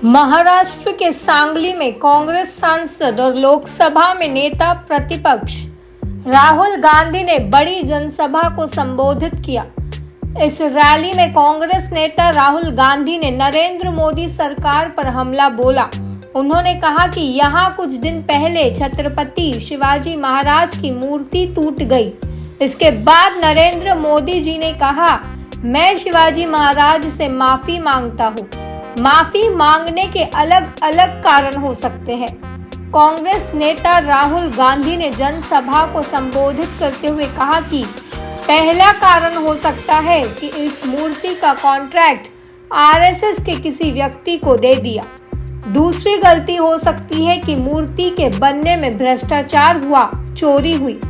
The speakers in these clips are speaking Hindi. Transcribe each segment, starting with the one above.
महाराष्ट्र के सांगली में कांग्रेस सांसद और लोकसभा में नेता प्रतिपक्ष राहुल गांधी ने बड़ी जनसभा को संबोधित किया। इस रैली में कांग्रेस नेता राहुल गांधी ने नरेंद्र मोदी सरकार पर हमला बोला। उन्होंने कहा कि यहाँ कुछ दिन पहले छत्रपति शिवाजी महाराज की मूर्ति टूट गई। इसके बाद नरेंद्र मोदी जी ने कहा, मैं शिवाजी महाराज से माफी मांगता हूँ। माफी मांगने के अलग अलग कारण हो सकते हैं। कांग्रेस नेता राहुल गांधी ने जनसभा को संबोधित करते हुए कहा कि पहला कारण हो सकता है कि इस मूर्ति का कॉन्ट्रैक्ट आरएसएस के किसी व्यक्ति को दे दिया। दूसरी गलती हो सकती है कि मूर्ति के बनने में भ्रष्टाचार हुआ, चोरी हुई।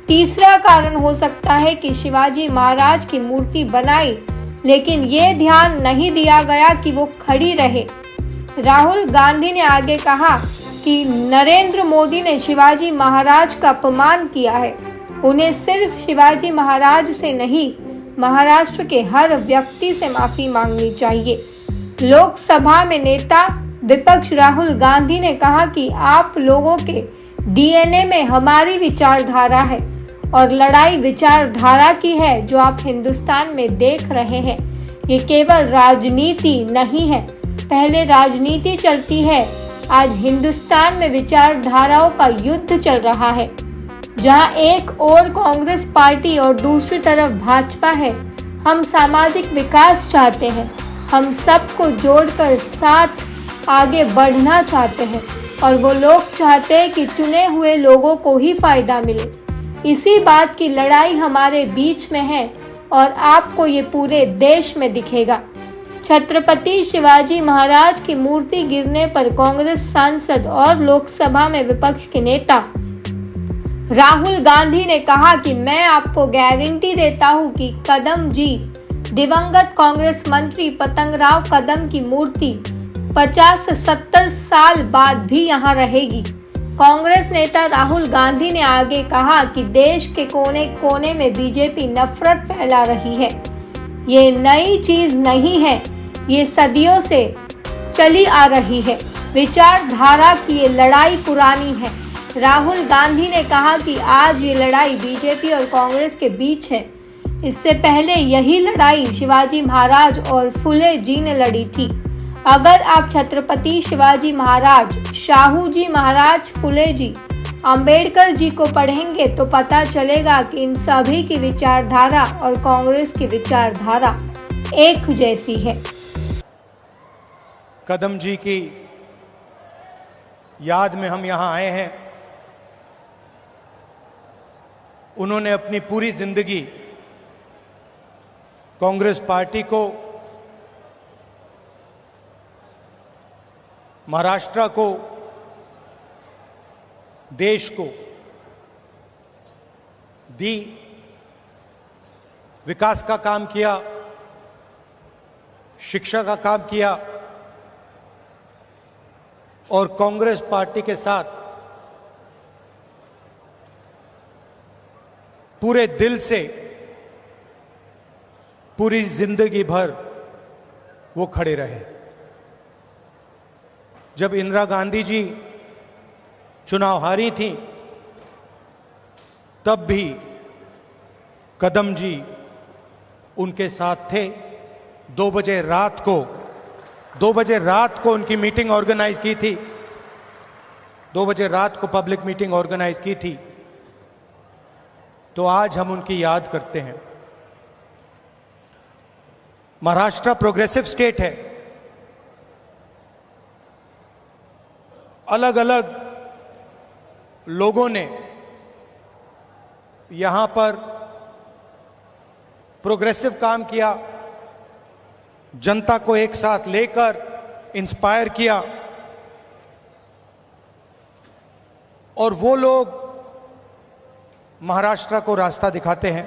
तीसरा कारण हो सकता है कि शिवाजी महाराज की मूर्ति बनाई लेकिन ये ध्यान नहीं दिया गया कि वो खड़ी रहे। राहुल गांधी ने आगे कहा कि नरेंद्र मोदी ने शिवाजी महाराज का अपमान किया है। उन्हें सिर्फ शिवाजी महाराज से नहीं, महाराष्ट्र के हर व्यक्ति से माफी मांगनी चाहिए। लोकसभा में नेता विपक्ष राहुल गांधी ने कहा कि आप लोगों के डीएनए में हमारी विचारधारा है और लड़ाई विचारधारा की है जो आप हिंदुस्तान में देख रहे हैं। ये केवल राजनीति नहीं है, पहले राजनीति चलती है, आज हिंदुस्तान में विचारधाराओं का युद्ध चल रहा है। जहां एक ओर कांग्रेस पार्टी और दूसरी तरफ भाजपा है। हम सामाजिक विकास चाहते हैं, हम सबको जोड़कर साथ आगे बढ़ना चाहते हैं और वो लोग चाहते हैं कि चुने हुए लोगों को ही फायदा मिले। इसी बात की लड़ाई हमारे बीच में है और आपको ये पूरे देश में दिखेगा। छत्रपति शिवाजी महाराज की मूर्ति गिरने पर कांग्रेस सांसद और लोकसभा में विपक्ष के नेता राहुल गांधी ने कहा कि मैं आपको गारंटी देता हूं कि कदम जी, दिवंगत कांग्रेस मंत्री पतंगराव कदम की मूर्ति 50 से 70 साल बाद भी यहां रहेगी। कांग्रेस नेता राहुल गांधी ने आगे कहा कि देश के कोने कोने में बीजेपी नफरत फैला रही है। ये नई चीज नहीं है, ये सदियों से चली आ रही है। विचारधारा की ये लड़ाई पुरानी है। राहुल गांधी ने कहा कि आज ये लड़ाई बीजेपी और कांग्रेस के बीच है। इससे पहले यही लड़ाई शिवाजी महाराज और फुले जी ने लड़ी थी। अगर आप छत्रपति शिवाजी महाराज, शाहू जी महाराज, फुले जी, अंबेडकर जी को पढ़ेंगे तो पता चलेगा कि इन सभी की विचारधारा और कांग्रेस की विचारधारा एक जैसी है। कदम जी की याद में हम यहाँ आए हैं। उन्होंने अपनी पूरी जिंदगी कांग्रेस पार्टी को, महाराष्ट्र को, देश को दी, विकास का काम किया, शिक्षा का काम किया और कांग्रेस पार्टी के साथ पूरे दिल से पूरी जिंदगी भर वो खड़े रहे। जब इंदिरा गांधी जी चुनाव हारी थी तब भी कदम जी उनके साथ थे। 2 बजे रात को उनकी मीटिंग ऑर्गेनाइज की थी। 2 बजे रात को पब्लिक मीटिंग ऑर्गेनाइज की थी। तो आज हम उनकी याद करते हैं। महाराष्ट्र प्रोग्रेसिव स्टेट है। अलग अलग लोगों ने यहां पर प्रोग्रेसिव काम किया, जनता को एक साथ लेकर इंस्पायर किया और वो लोग महाराष्ट्र को रास्ता दिखाते हैं।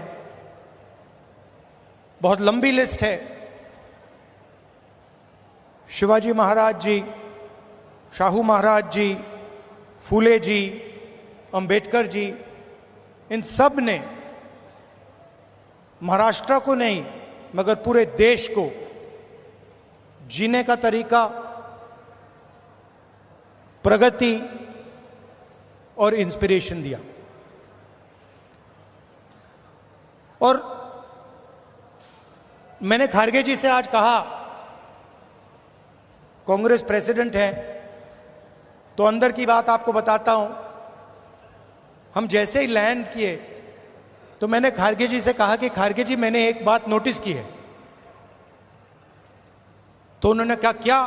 बहुत लंबी लिस्ट है। शिवाजी महाराज जी, शाहू महाराज जी, फूले जी, अंबेडकर जी, इन सब ने महाराष्ट्र को नहीं मगर पूरे देश को जीने का तरीका, प्रगति और इंस्पिरेशन दिया। और मैंने खारगे जी से आज कहा, कांग्रेस प्रेसिडेंट हैं तो अंदर की बात आपको बताता हूं। हम जैसे ही लैंड किए तो मैंने खारगे जी से कहा कि खारगे जी मैंने एक बात नोटिस की है। तो उन्होंने कहा क्या?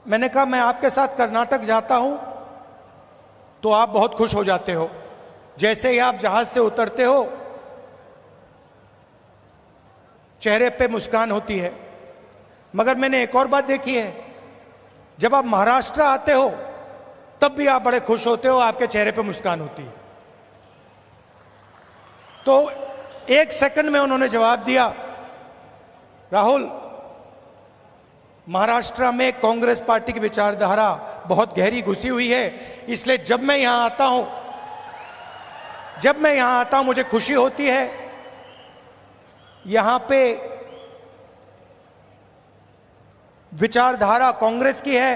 मैंने कहा मैं आपके साथ कर्नाटक जाता हूं तो आप बहुत खुश हो जाते हो, जैसे ही आप जहाज से उतरते हो चेहरे पे मुस्कान होती है। मगर मैंने एक और बात देखी है, जब आप महाराष्ट्र आते हो तब भी आप बड़े खुश होते हो, आपके चेहरे पे मुस्कान होती है। तो एक सेकंड में उन्होंने जवाब दिया, राहुल महाराष्ट्र में कांग्रेस पार्टी की विचारधारा बहुत गहरी घुसी हुई है, इसलिए जब मैं यहां आता हूं मुझे खुशी होती है। यहां पे विचारधारा कांग्रेस की है,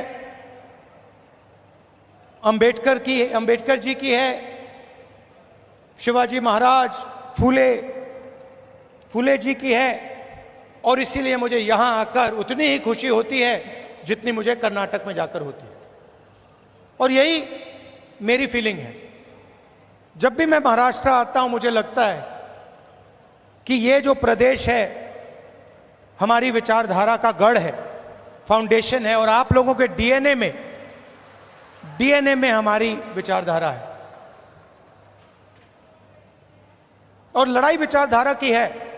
अंबेडकर जी की है, शिवाजी महाराज, फूले जी की है। और इसीलिए मुझे यहां आकर उतनी ही खुशी होती है जितनी मुझे कर्नाटक में जाकर होती है। और यही मेरी फीलिंग है। जब भी मैं महाराष्ट्र आता हूं मुझे लगता है कि ये जो प्रदेश है हमारी विचारधारा का गढ़ है, फाउंडेशन है, और आप लोगों के डीएनए में हमारी विचारधारा है। और लड़ाई विचारधारा की है।